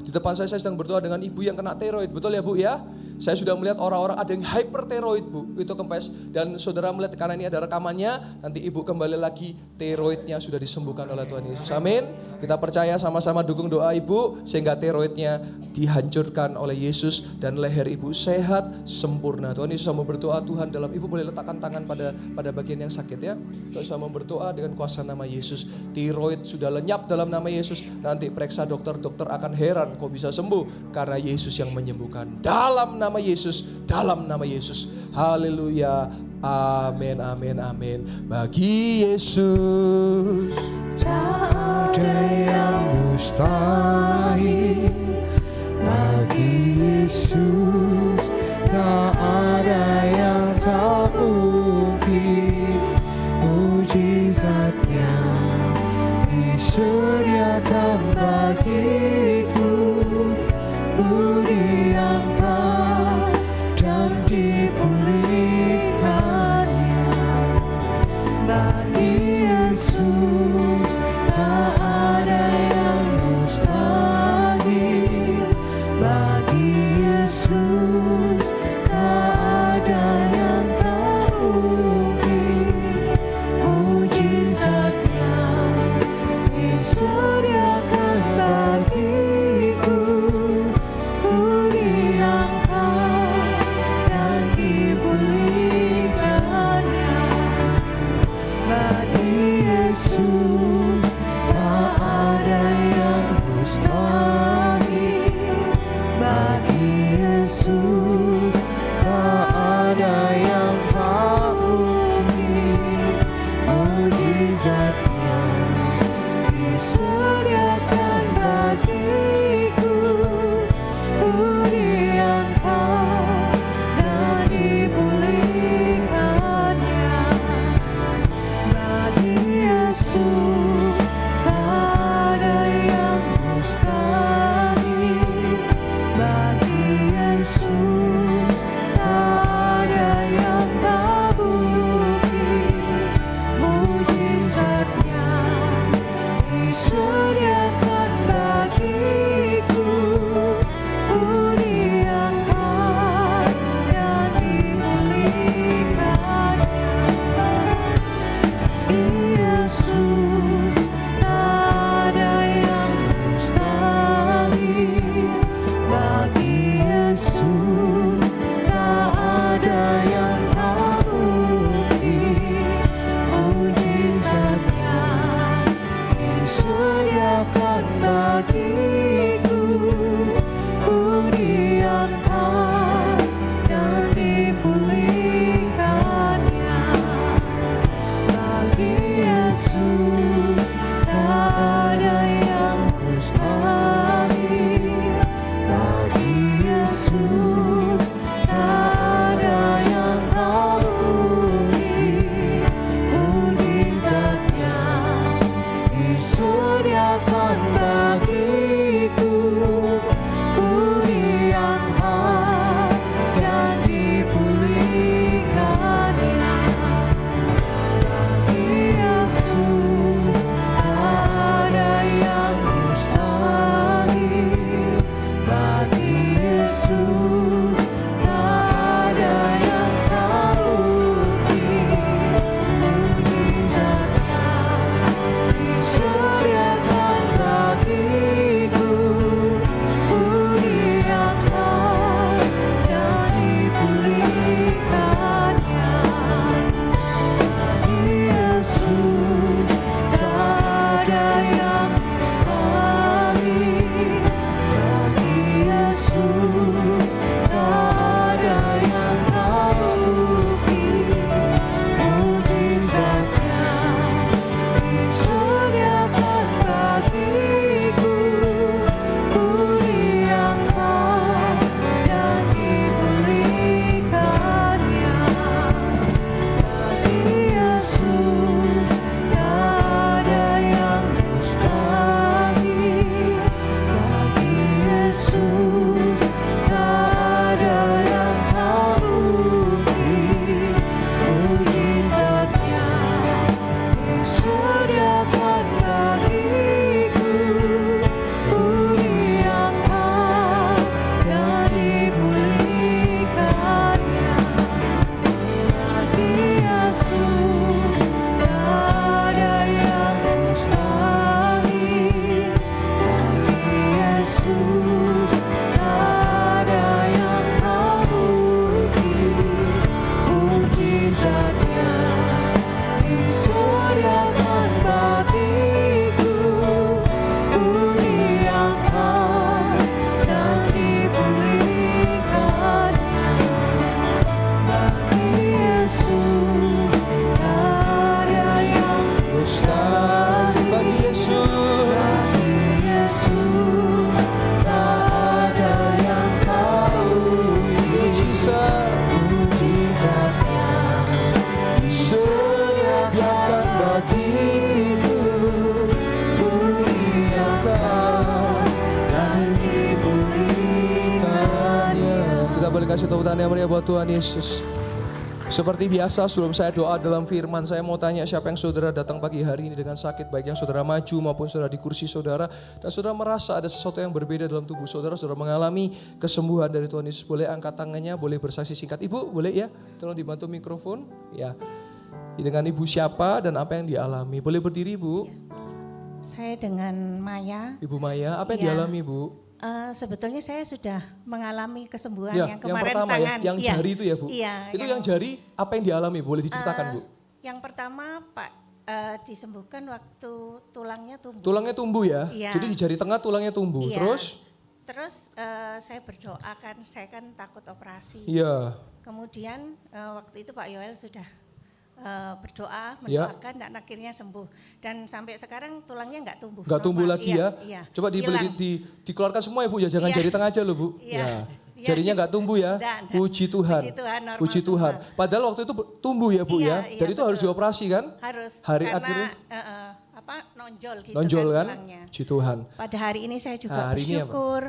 Di depan saya sedang berdoa dengan ibu yang kena tiroid. Betul ya Bu ya? Saya sudah melihat orang-orang ada yang hypertiroid Bu, itu kempes. Dan saudara melihat karena ini ada rekamannya, nanti ibu kembali lagi tiroidnya sudah disembuhkan oleh Tuhan Yesus. Amin. Kita percaya sama-sama dukung doa ibu sehingga tiroidnya dihancurkan oleh Yesus dan leher ibu sehat sempurna. Tuhan Yesus mau berdoa Tuhan dalam ibu boleh letakkan tangan pada bagian yang sakit ya. Tuhan Yesus mau berdoa dengan kuasa nama Yesus. Tiroid sudah lenyap dalam nama Yesus. Nanti periksa dokter akan heran kok bisa sembuh karena Yesus yang menyembuhkan. Dalam nama Yesus. Haleluya. Amin. Bagi Yesus tak ada yang mustahil. Bagi Yesus tak ada yang tak mungkin. Mujizatnya disediakan bagiku, ku diangkat dan dipulihkannya. Bagi Yesus tak ada yang mustahil. Bagi Yesus tak ada yang tak mungkin. tepuk tangan yang meriah buat Tuhan Yesus. Seperti biasa sebelum saya doa dalam firman, saya mau tanya siapa yang saudara datang pagi hari ini dengan sakit, baik yang saudara maju maupun saudara di kursi saudara, dan saudara merasa ada sesuatu yang berbeda dalam tubuh saudara, saudara mengalami kesembuhan dari Tuhan Yesus. Boleh angkat tangannya, boleh bersaksi singkat. Ibu boleh ya, tolong dibantu mikrofon. Ya, dengan ibu siapa dan apa yang dialami? Boleh berdiri Bu. Saya dengan Maya. Ibu Maya, apa yang dialami Bu? Sebetulnya saya sudah mengalami kesembuhan Ya, yang kemarin pertama tangan. ya, yang jari itu ya Bu? Iya. Itu yang jari apa yang dialami? Boleh diceritakan Bu? Yang pertama Pak disembuhkan waktu tulangnya tumbuh. Tulangnya tumbuh ya? Iya. Jadi di jari tengah tulangnya tumbuh, Iya. Terus? Saya berdoa kan, saya kan takut operasi. Iya. Kemudian waktu itu Pak Yoel sudah berdoa, Ya. mendoakan dan akhirnya sembuh. Dan sampai sekarang tulangnya nggak tumbuh. Nggak tumbuh normal. lagi ya? Iya. Coba Hilang. dikeluarkan semua ya Bu ya, jangan Iya. jari tengah aja loh Bu. Iya. Ya. Iya. Jarinya nggak tumbuh ya? Nggak. Puji Tuhan. Puji Tuhan, normal Puji Tuhan. semua. Padahal waktu itu tumbuh ya Bu Iya, ya? iya, Dan itu harus betul. dioperasi kan? Harus. Hari karena akhirnya? nonjol gitu Nonjol kan? tulangnya. Puji Tuhan. Pada hari ini saya juga Hari ini apa? bersyukur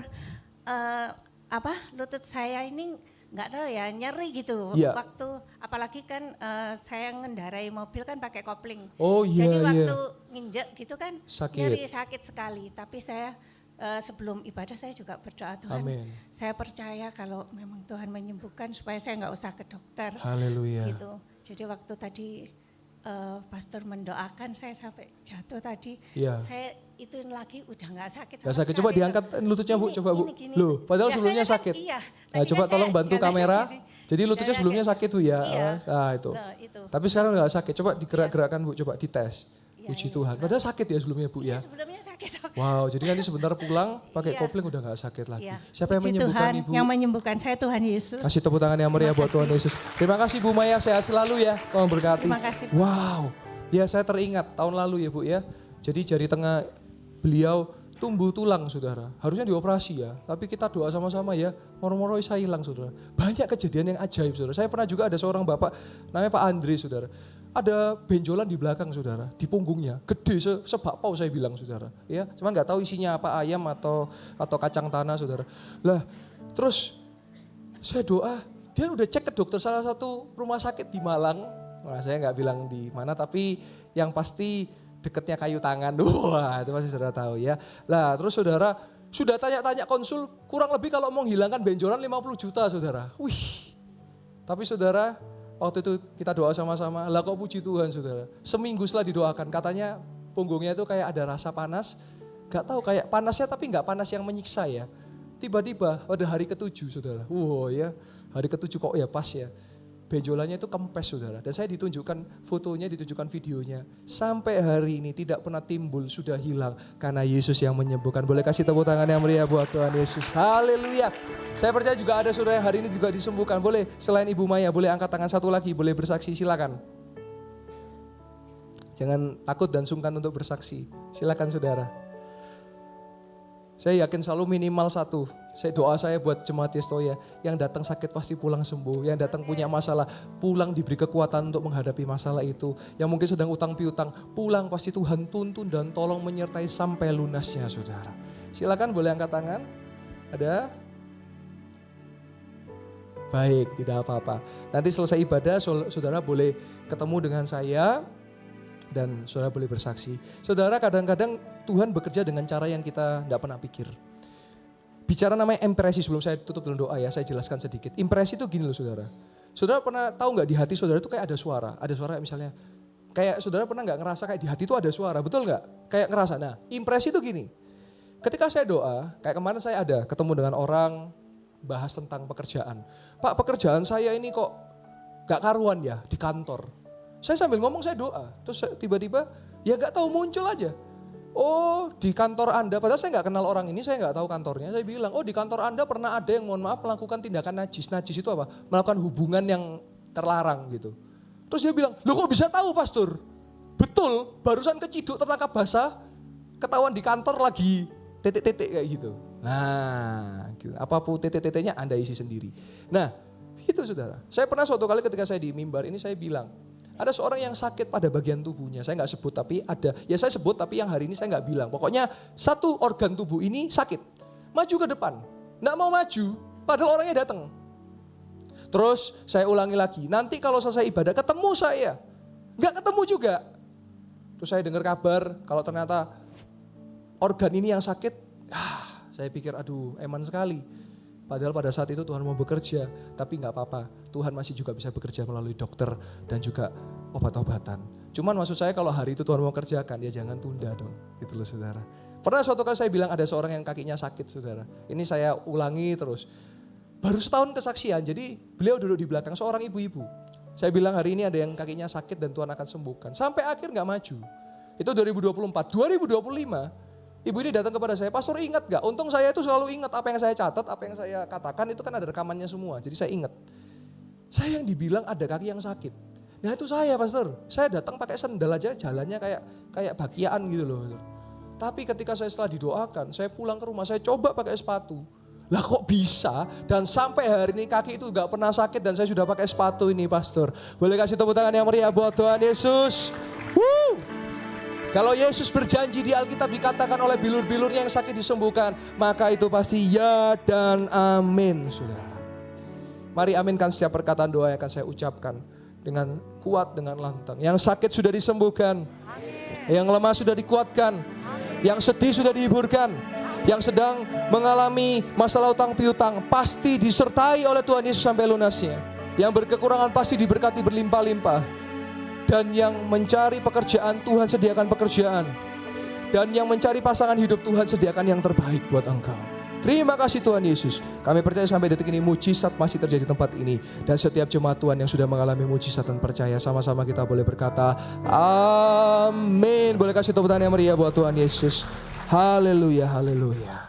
lutut saya ini nggak tahu ya nyeri gitu Iya. waktu apalagi kan saya ngendarai mobil kan pakai kopling. Oh iya, Jadi iya. waktu nginjek gitu kan Sakit. nyeri sakit sekali. Tapi saya sebelum ibadah saya juga berdoa Tuhan. Amin. Saya percaya kalau memang Tuhan menyembuhkan supaya saya nggak usah ke dokter. Haleluya. Gitu. Jadi waktu tadi pastor mendoakan saya sampai jatuh tadi, Iya. saya ituin lagi udah nggak sakit. Gak sakit, coba diangkat lututnya Bu, coba Bu. Gini. Loh, padahal Biasanya sebelumnya kan sakit. iya, Nah, tadi coba kan tolong saya bantu jalan kamera. gini. Jadi lututnya Jalan sebelumnya kayak sakit Bu ya. Iya. Nah itu. Loh, itu. Tapi sekarang nggak sakit, coba digerak-gerakkan Bu, coba dites. Iya, Puji iya. Tuhan. Padahal sakit ya sebelumnya Bu Iya, ya. sebelumnya sakit. Wow, jadi nanti sebentar pulang pakai Iya. kopling udah nggak sakit lagi. Iya. Siapa yang Puji menyembuhkan Tuhan, Ibu? yang menyembuhkan saya Tuhan Yesus. Kasih tepuk tangan yang meriah Terima buat Tuhan kasih. Yesus. Terima kasih Bu Maya, sehat selalu ya. Tuhan berkati. Terima kasih. Wow, ya saya teringat tahun lalu ya Bu ya. Jadi jari tengah beliau tumbuh tulang saudara. Harusnya dioperasi ya, tapi kita doa sama-sama ya. Moro-moro bisa hilang saudara. Banyak kejadian yang ajaib saudara. Saya pernah juga ada seorang bapak namanya Pak Andre saudara. Ada benjolan di belakang saudara, di punggungnya, gede sebakpau saya bilang saudara. Ya, cuma nggak tahu isinya apa, ayam atau kacang tanah saudara. Lah, terus saya doa, dia udah cek ke dokter salah satu rumah sakit di Malang. Nah, saya nggak bilang di mana, tapi yang pasti deketnya Kayu Tangan. Wah, itu pasti saudara tahu ya. Lah, terus saudara sudah tanya-tanya konsul, kurang lebih kalau mau menghilangkan benjolan 50 juta saudara. Wih, tapi saudara waktu itu kita doa sama-sama, lah kok puji Tuhan saudara. Seminggu setelah didoakan, katanya punggungnya itu kayak ada rasa panas. Gak tahu kayak panasnya tapi gak panas yang menyiksa ya. Tiba-tiba pada hari ke-7 saudara. Wow ya, hari ke-7 kok ya pas ya. Benjolannya itu kempes saudara. Dan saya ditunjukkan fotonya, ditunjukkan videonya. Sampai hari ini tidak pernah timbul, sudah hilang. Karena Yesus yang menyembuhkan. Boleh kasih tepuk tangan yang meriah buat Tuhan Yesus. Haleluya. Saya percaya juga ada saudara yang hari ini juga disembuhkan. Boleh selain Ibu Maya, boleh angkat tangan satu lagi, boleh bersaksi, silakan. Jangan takut dan sungkan untuk bersaksi. Silakan saudara. Saya yakin selalu minimal satu. Doa saya buat jemaat Yestoya, yang datang sakit pasti pulang sembuh, yang datang punya masalah, pulang diberi kekuatan untuk menghadapi masalah itu. Yang mungkin sedang utang piutang, pulang pasti Tuhan tuntun dan tolong menyertai sampai lunasnya saudara. Silakan boleh angkat tangan. Ada? Baik, tidak apa-apa. Nanti selesai ibadah, saudara boleh ketemu dengan saya dan saudara boleh bersaksi. Saudara, kadang-kadang Tuhan bekerja dengan cara yang kita tidak pernah pikir. Bicara namanya impresi, sebelum saya tutup dengan doa ya, saya jelaskan sedikit. Impresi itu gini loh saudara. Saudara pernah tahu nggak di hati saudara itu kayak ada suara? Ada suara misalnya, kayak saudara pernah nggak ngerasa kayak di hati itu ada suara, betul nggak? Kayak ngerasa, nah impresi itu gini. Ketika saya doa, kayak kemarin saya ada ketemu dengan orang, bahas tentang pekerjaan. Pak, pekerjaan saya ini kok gak karuan ya di kantor. Saya sambil ngomong saya doa, terus tiba-tiba ya gak tahu muncul aja. Oh di kantor Anda, padahal saya gak kenal orang ini, saya gak tahu kantornya. Saya bilang, oh di kantor Anda pernah ada yang mohon maaf melakukan tindakan najis. Najis itu apa? Melakukan hubungan yang terlarang gitu. Terus dia bilang, loh kok bisa tahu pastor? Betul, barusan keciduk tertangkap basah, ketahuan di kantor lagi titik-titik kayak gitu. Nah, gitu. Apapun titik-titiknya Anda isi sendiri. Nah, itu saudara. Saya pernah suatu kali ketika saya di mimbar ini saya bilang, ada seorang yang sakit pada bagian tubuhnya. Saya nggak sebut tapi ada. Ya saya sebut tapi yang hari ini saya nggak bilang. Pokoknya satu organ tubuh ini sakit. Maju ke depan. Nggak mau maju, padahal orangnya datang. Terus saya ulangi lagi, nanti kalau selesai ibadah ketemu saya. Enggak ketemu juga. Terus saya dengar kabar kalau ternyata organ ini yang sakit, saya pikir aduh eman sekali. Padahal pada saat itu Tuhan mau bekerja, tapi enggak apa-apa. Tuhan masih juga bisa bekerja melalui dokter dan juga obat-obatan. Cuman maksud saya kalau hari itu Tuhan mau kerjakan, ya jangan tunda dong, gitu loh saudara. Pernah suatu kali saya bilang ada seorang yang kakinya sakit saudara. Ini saya ulangi terus. Baru setahun kesaksian, jadi beliau duduk di belakang seorang ibu-ibu. Saya bilang hari ini ada yang kakinya sakit dan Tuhan akan sembuhkan. Sampai akhir gak maju. Itu 2024, 2025. Ibu ini datang kepada saya, pastor ingat gak? Untung saya itu selalu ingat apa yang saya catat, apa yang saya katakan itu kan ada rekamannya semua. Jadi saya ingat. Saya yang dibilang ada kaki yang sakit. Nah itu saya pastor, saya datang pakai sendal aja jalannya kayak bakiaan gitu loh. Tapi ketika saya setelah didoakan, saya pulang ke rumah, saya coba pakai sepatu. Lah kok bisa? Dan sampai hari ini kaki itu gak pernah sakit dan saya sudah pakai sepatu ini pastor. Boleh kasih tepuk tangan yang meriah buat Tuhan Yesus. Woo! Kalau Yesus berjanji di Alkitab dikatakan oleh bilur-bilurnya yang sakit disembuhkan, maka itu pasti ya dan amin, saudara. Mari aminkan setiap perkataan doa yang akan saya ucapkan dengan kuat, dengan lantang. Yang sakit sudah disembuhkan, yang lemah sudah dikuatkan, yang sedih sudah dihiburkan, yang sedang mengalami masalah utang piutang pasti disertai oleh Tuhan Yesus sampai lunasnya. Yang berkekurangan pasti diberkati berlimpah-limpah. Dan yang mencari pekerjaan, Tuhan sediakan pekerjaan. Dan yang mencari pasangan hidup, Tuhan sediakan yang terbaik buat engkau. Terima kasih Tuhan Yesus. Kami percaya sampai detik ini mujizat masih terjadi di tempat ini. Dan setiap jemaat Tuhan yang sudah mengalami mujizat dan percaya, sama-sama kita boleh berkata, amin. Boleh kasih tepuk tangan yang meriah buat Tuhan Yesus. Haleluya, haleluya.